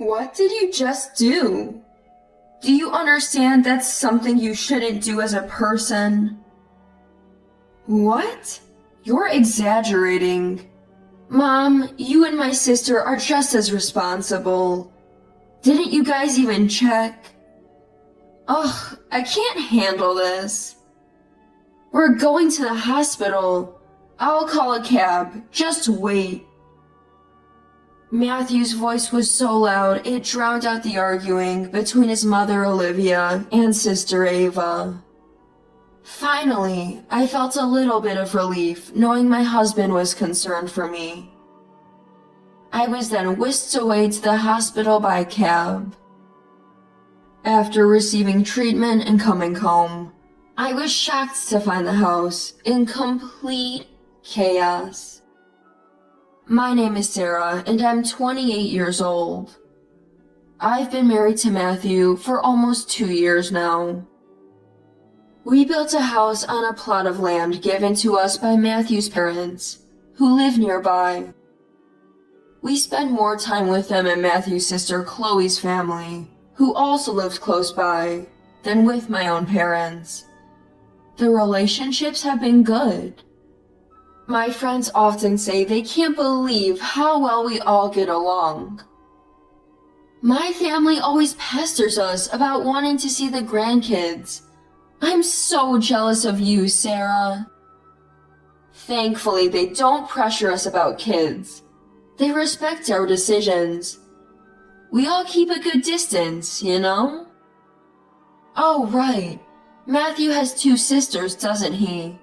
What did you just do? Do you understand that's something you shouldn't do as a person? What? You're exaggerating. Mom, you and my sister are just as responsible. Didn't you guys even check? Ugh, I can't handle this. We're going to the hospital. I'll call a cab. Just wait. Matthew's voice was so loud it drowned out the arguing between his mother Olivia and sister Ava. Finally, I felt a little bit of relief knowing my husband was concerned for me. I was then whisked away to the hospital by cab. After receiving treatment and coming home, I was shocked to find the house in complete chaos. My name is Sarah, and I'm 28 years old. I've been married to Matthew for almost 2 years now. We built a house on a plot of land given to us by Matthew's parents, who live nearby. We spend more time with them and Matthew's sister Chloe's family, who also lives close by, than with my own parents. The relationships have been good. My friends often say they can't believe how well we all get along. My family always pesters us about wanting to see the grandkids. I'm so jealous of you, Sarah. Thankfully, they don't pressure us about kids. They respect our decisions. We all keep a good distance, you know? Oh, right. Matthew has 2 sisters, doesn't he?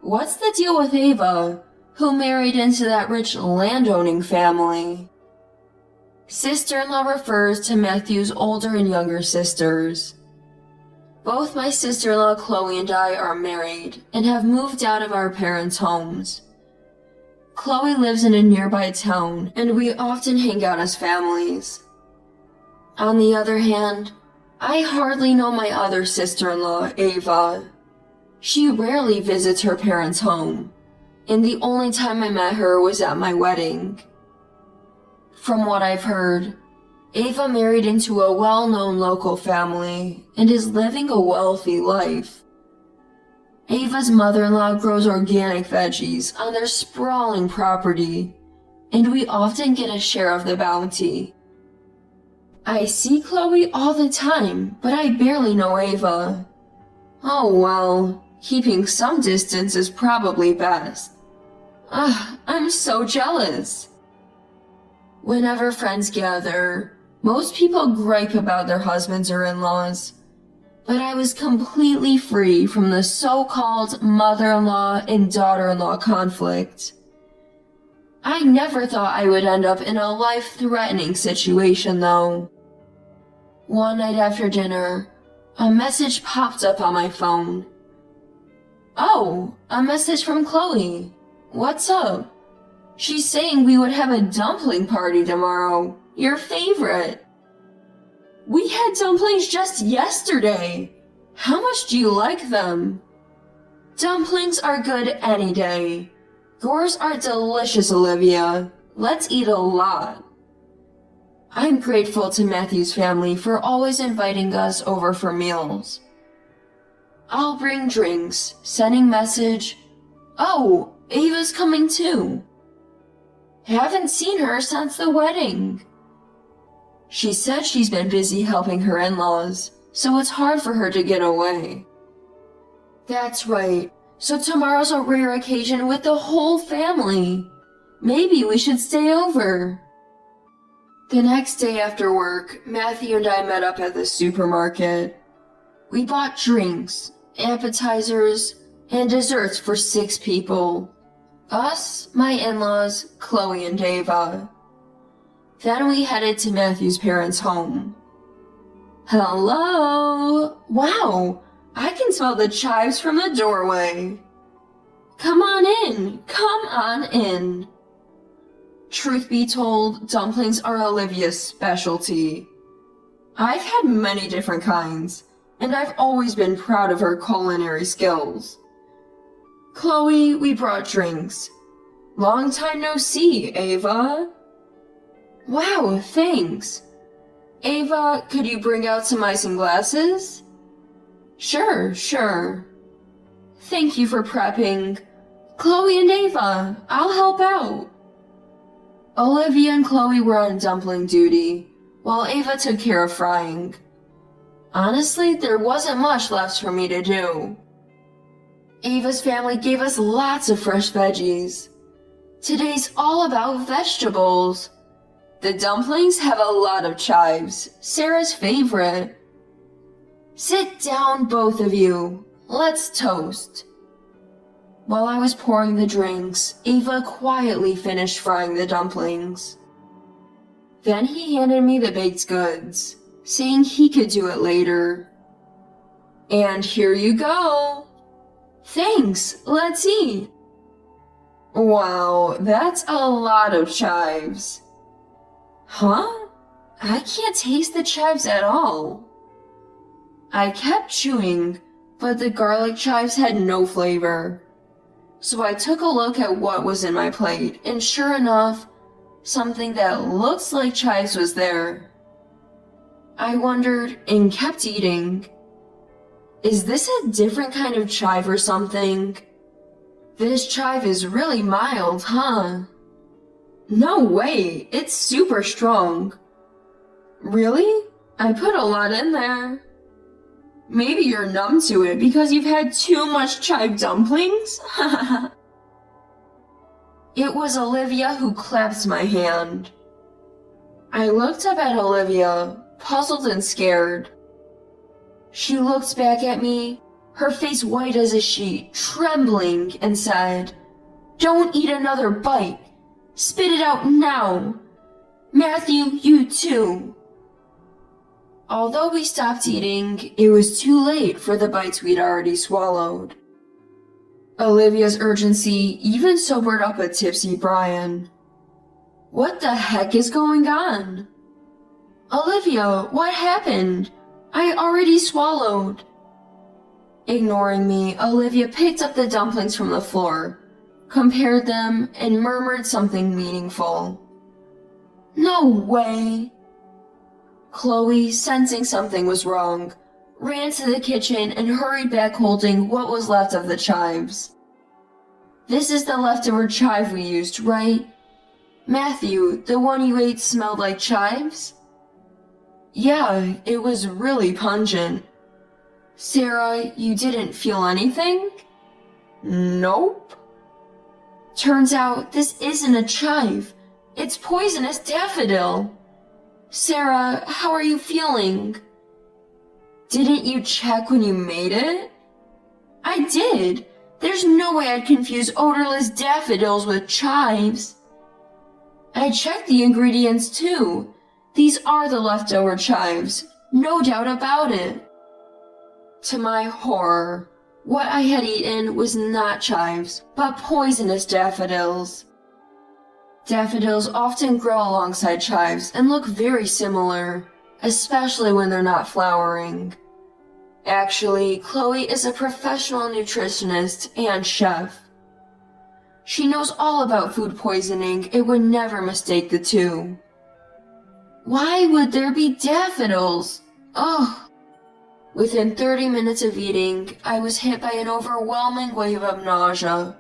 What's the deal with Ava, who married into that rich landowning family? Sister-in-law refers to Matthew's older and younger sisters. Both my sister-in-law Chloe and I are married and have moved out of our parents' homes. Chloe lives in a nearby town, and we often hang out as families. On the other hand, I hardly know my other sister-in-law, Ava. She rarely visits her parents' home, and the only time I met her was at my wedding. From what I've heard, Ava married into a well-known local family and is living a wealthy life. Ava's mother-in-law grows organic veggies on their sprawling property, and we often get a share of the bounty. I see Chloe all the time, but I barely know Ava. Oh well, keeping some distance is probably best. I'm so jealous. Whenever friends gather, most people gripe about their husbands or in-laws, but I was completely free from the so-called mother-in-law and daughter-in-law conflict. I never thought I would end up in a life-threatening situation, though. One night after dinner, a message popped up on my phone. Oh, a message from Chloe. What's up? She's saying we would have a dumpling party tomorrow. Your favorite. We had dumplings just yesterday. How much do you like them? Dumplings are good any day. Yours are delicious, Olivia. Let's eat a lot. I'm grateful to Matthew's family for always inviting us over for meals. I'll bring drinks, sending message. Oh, Ava's coming too. Haven't seen her since the wedding. She said she's been busy helping her in-laws, so it's hard for her to get away. That's right. So tomorrow's a rare occasion with the whole family. Maybe we should stay over. The next day after work, Matthew and I met up at the supermarket. We bought drinks, appetizers, and desserts for 6 people. Us, my in-laws, Chloe and Ava. Then we headed to Matthew's parents' home. Hello! Wow! I can smell the chives from the doorway. Come on in! Come on in! Truth be told, dumplings are Olivia's specialty. I've had many different kinds, and I've always been proud of her culinary skills. Chloe, we brought drinks. Long time no see, Ava. Wow, thanks. Ava, could you bring out some ice and glasses? Sure. Thank you for prepping. Chloe and Ava, I'll help out. Olivia and Chloe were on dumpling duty, while Ava took care of frying. Honestly, there wasn't much left for me to do. Ava's family gave us lots of fresh veggies. Today's all about vegetables. The dumplings have a lot of chives, Sarah's favorite. Sit down, both of you. Let's toast. While I was pouring the drinks, Ava quietly finished frying the dumplings. Then he handed me the baked goods, saying he could do it later. And here you go. Thanks, let's eat. Wow, that's a lot of chives. Huh? I can't taste the chives at all. I kept chewing, but the garlic chives had no flavor. So I took a look at what was in my plate, and sure enough, something that looks like chives was there. I wondered and kept eating. Is this a different kind of chive or something? This chive is really mild, huh? No way, it's super strong. Really? I put a lot in there. Maybe you're numb to it because you've had too much chive dumplings? It was Olivia who clapped my hand. I looked up at Olivia, puzzled and scared. She looked back at me, her face white as a sheet, trembling, and said, "Don't eat another bite. Spit it out now. Matthew, you too." Although we stopped eating, it was too late for the bites we'd already swallowed. Olivia's urgency even sobered up a tipsy Brian. What the heck is going on? Olivia, what happened? I already swallowed. Ignoring me, Olivia picked up the dumplings from the floor, compared them, and murmured something meaningful. No way! Chloe, sensing something was wrong, ran to the kitchen and hurried back holding what was left of the chives. This is the leftover chive we used, right? Matthew, the one you ate smelled like chives? Yeah, it was really pungent. Sarah, you didn't feel anything? Nope. Turns out this isn't a chive. It's poisonous daffodil. Sarah, how are you feeling? Didn't you check when you made it? I did. There's no way I'd confuse odorless daffodils with chives. I checked the ingredients too. These are the leftover chives, no doubt about it. To my horror, what I had eaten was not chives, but poisonous daffodils. Daffodils often grow alongside chives and look very similar, especially when they're not flowering. Actually, Chloe is a professional nutritionist and chef. She knows all about food poisoning and would never mistake the two. Why would there be daffodils? Ugh. Within 30 minutes of eating, I was hit by an overwhelming wave of nausea,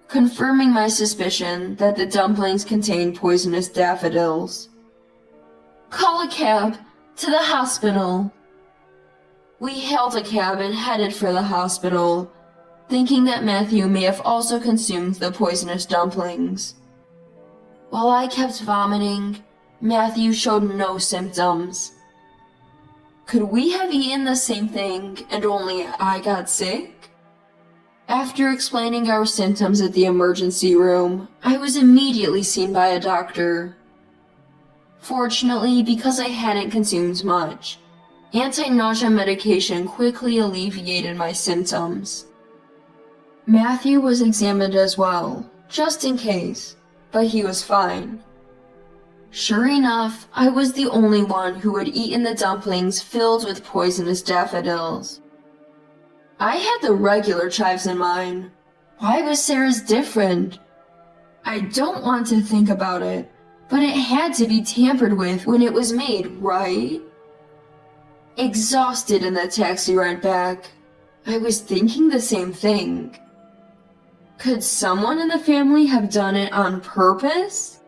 confirming my suspicion that the dumplings contained poisonous daffodils. Call a cab to the hospital. We hailed a cab and headed for the hospital, thinking that Matthew may have also consumed the poisonous dumplings. While I kept vomiting, Matthew showed no symptoms. Could we have eaten the same thing and only I got sick? After explaining our symptoms at the emergency room, I was immediately seen by a doctor. Fortunately, because I hadn't consumed much, anti-nausea medication quickly alleviated my symptoms. Matthew was examined as well, just in case, but he was fine. Sure enough, I was the only one who had eaten the dumplings filled with poisonous daffodils. I had the regular chives in mine. Why was Sarah's different? I don't want to think about it, But it had to be tampered with when it was made, right? Exhausted in the taxi ride back, I was thinking the same thing. Could someone in the family have done it on purpose?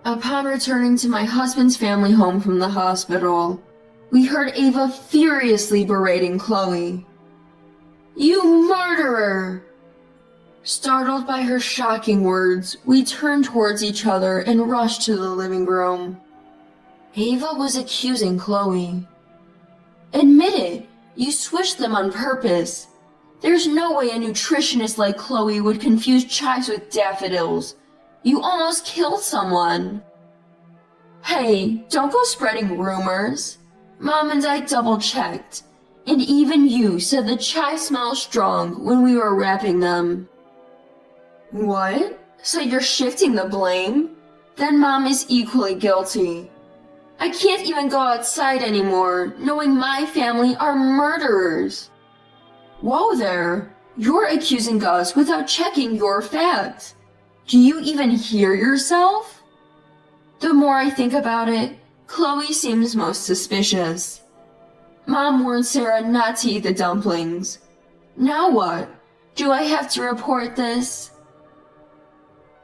Upon returning to my husband's family home from the hospital, we heard Ava furiously berating Chloe. "You murderer!" Startled by her shocking words, we turned towards each other and rushed to the living room. Ava was accusing Chloe. "Admit it, you swished them on purpose. There's no way a nutritionist like Chloe would confuse chives with daffodils. You almost killed someone." "Hey, don't go spreading rumors. Mom and I double-checked, and even you said the chives smell strong when we were wrapping them." "What? So you're shifting the blame? Then Mom is equally guilty. I can't even go outside anymore, knowing my family are murderers." "Whoa there! You're accusing us without checking your facts. Do you even hear yourself?" The more I think about it, Chloe seems most suspicious. Mom warned Sarah not to eat the dumplings. Now what? Do I have to report this?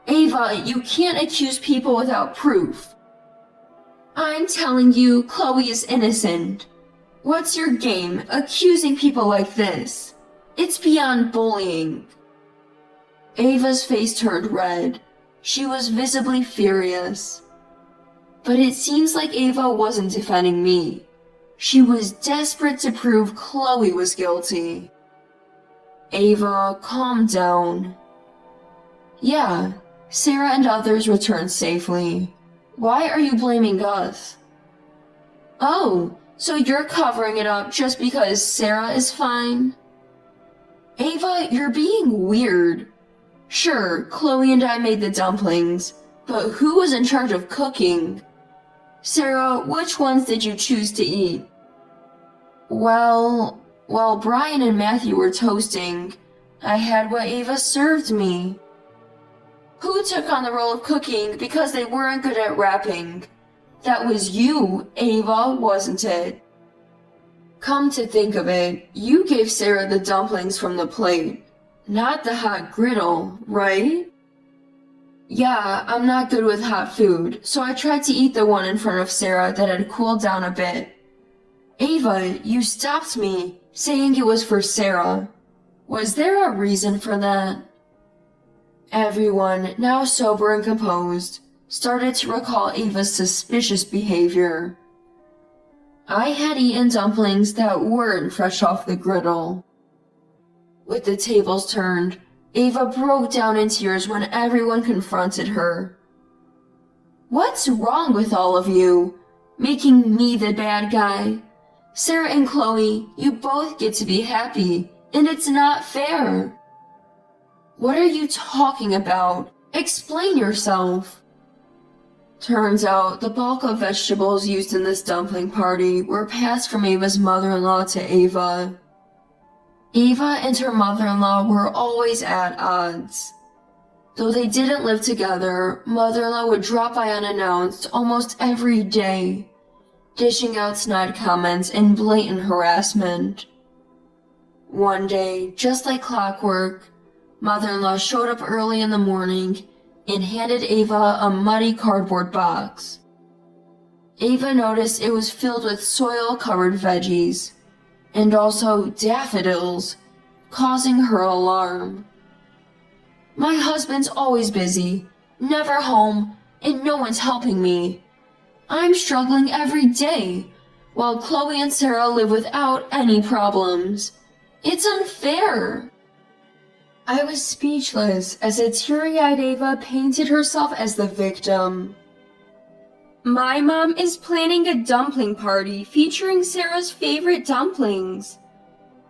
"Ava, you can't accuse people without proof." "I'm telling you, Chloe is innocent. What's your game, accusing people like this? It's beyond bullying." Ava's face turned red. She was visibly furious. But it seems like Ava wasn't defending me. She was desperate to prove Chloe was guilty. "Ava, calm down." "Yeah, Sarah and others returned safely. Why are you blaming us?" "Oh, so you're covering it up just because Sarah is fine?" "Ava, you're being weird. Sure, Chloe and I made the dumplings, but who was in charge of cooking? Sarah, which ones did you choose to eat?" Well, while Brian and Matthew were toasting, I had what Ava served me." "Who took on the role of cooking because they weren't good at wrapping? That was you, Ava, wasn't it?" "Come to think of it, you gave Sarah the dumplings from the plate, not the hot griddle, right?" "Yeah, I'm not good with hot food, so I tried to eat the one in front of Sarah that had cooled down a bit." "Ava, you stopped me, saying it was for Sarah. Was there a reason for that?" Everyone, now sober and composed, started to recall Ava's suspicious behavior. I had eaten dumplings that weren't fresh off the griddle. With the tables turned, Ava broke down in tears when everyone confronted her. "What's wrong with all of you? Making me the bad guy? Sarah and Chloe, you both get to be happy, and it's not fair." "What are you talking about? Explain yourself." Turns out the bulk of vegetables used in this dumpling party were passed from Ava's mother-in-law to Ava. Ava and her mother-in-law were always at odds. Though they didn't live together, mother-in-law would drop by unannounced almost every day, dishing out snide comments and blatant harassment. One day, just like clockwork, mother-in-law showed up early in the morning and handed Ava a muddy cardboard box. Ava noticed it was filled with soil-covered veggies, and also daffodils, causing her alarm. "My husband's always busy, never home, and no one's helping me. I'm struggling every day, while Chloe and Sarah live without any problems. It's unfair." I was speechless as a teary-eyed Ava painted herself as the victim. "My mom is planning a dumpling party featuring Sarah's favorite dumplings.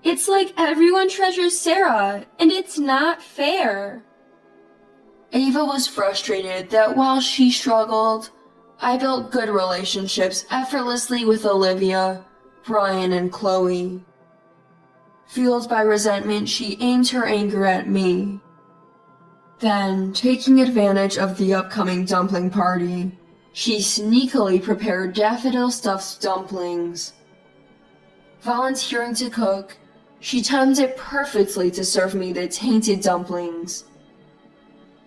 It's like everyone treasures Sarah, and it's not fair." Ava was frustrated that while she struggled, I built good relationships effortlessly with Olivia, Brian, and Chloe. Fueled by resentment, she aimed her anger at me. Then, taking advantage of the upcoming dumpling party, she sneakily prepared daffodil stuffed dumplings. Volunteering to cook, she timed it perfectly to serve me the tainted dumplings.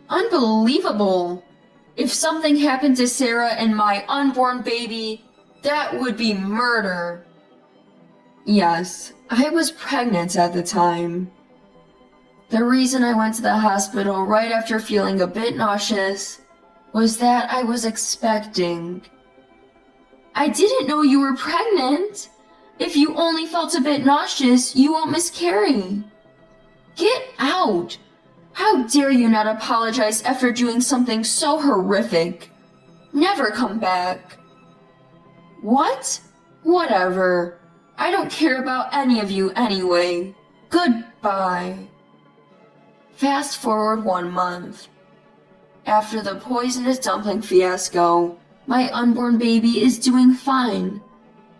Unbelievable! If something happened to Sarah and my unborn baby, that would be murder. Yes, I was pregnant at the time. The reason I went to the hospital right after feeling a bit nauseous was that I was expecting. I didn't know you were pregnant. If you only felt a bit nauseous, you won't miscarry. Get out! How dare you not apologize after doing something so horrific? Never come back. What? Whatever. I don't care about any of you anyway. Goodbye. Fast forward 1 month. After the poisonous dumpling fiasco, my unborn baby is doing fine,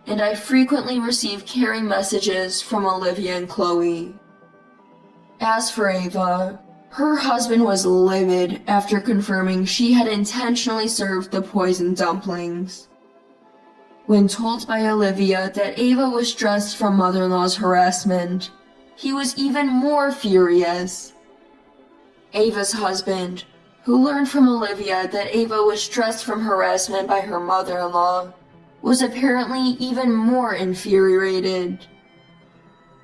and I frequently receive caring messages from Olivia and Chloe. As for Ava, her husband was livid after confirming she had intentionally served the poisoned dumplings. When told by Olivia that Ava was stressed from mother-in-law's harassment, he was even more furious. Ava's husband, who learned from Olivia that Ava was stressed from harassment by her mother-in-law, was apparently even more infuriated.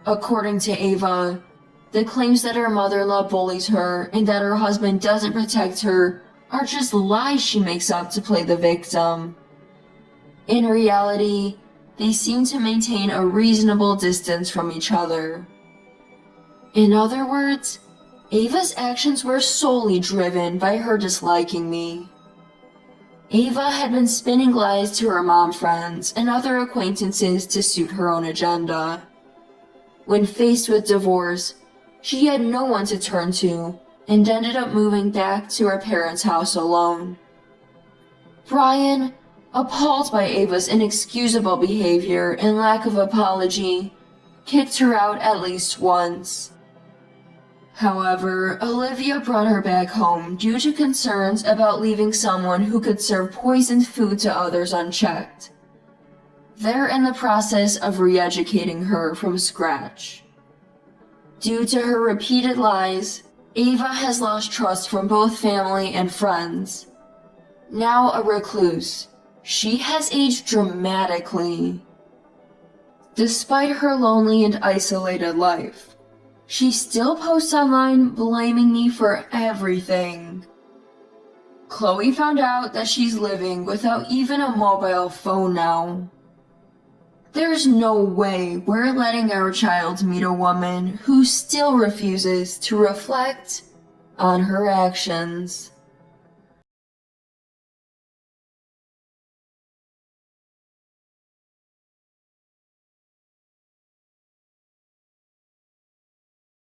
According to Ava, the claims that her mother-in-law bullies her and that her husband doesn't protect her are just lies she makes up to play the victim. In reality, they seem to maintain a reasonable distance from each other. In other words, Ava's actions were solely driven by her disliking me. Ava had been spinning lies to her mom friends and other acquaintances to suit her own agenda. When faced with divorce, she had no one to turn to and ended up moving back to her parents' house alone. Brian, appalled by Ava's inexcusable behavior and lack of apology, kicked her out at least once. However, Olivia brought her back home due to concerns about leaving someone who could serve poisoned food to others unchecked. They're in the process of re-educating her from scratch. Due to her repeated lies, Ava has lost trust from both family and friends. Now a recluse, she has aged dramatically. Despite her lonely and isolated life, she still posts online blaming me for everything. Chloe found out that she's living without even a mobile phone now. There's no way we're letting our child meet a woman who still refuses to reflect on her actions.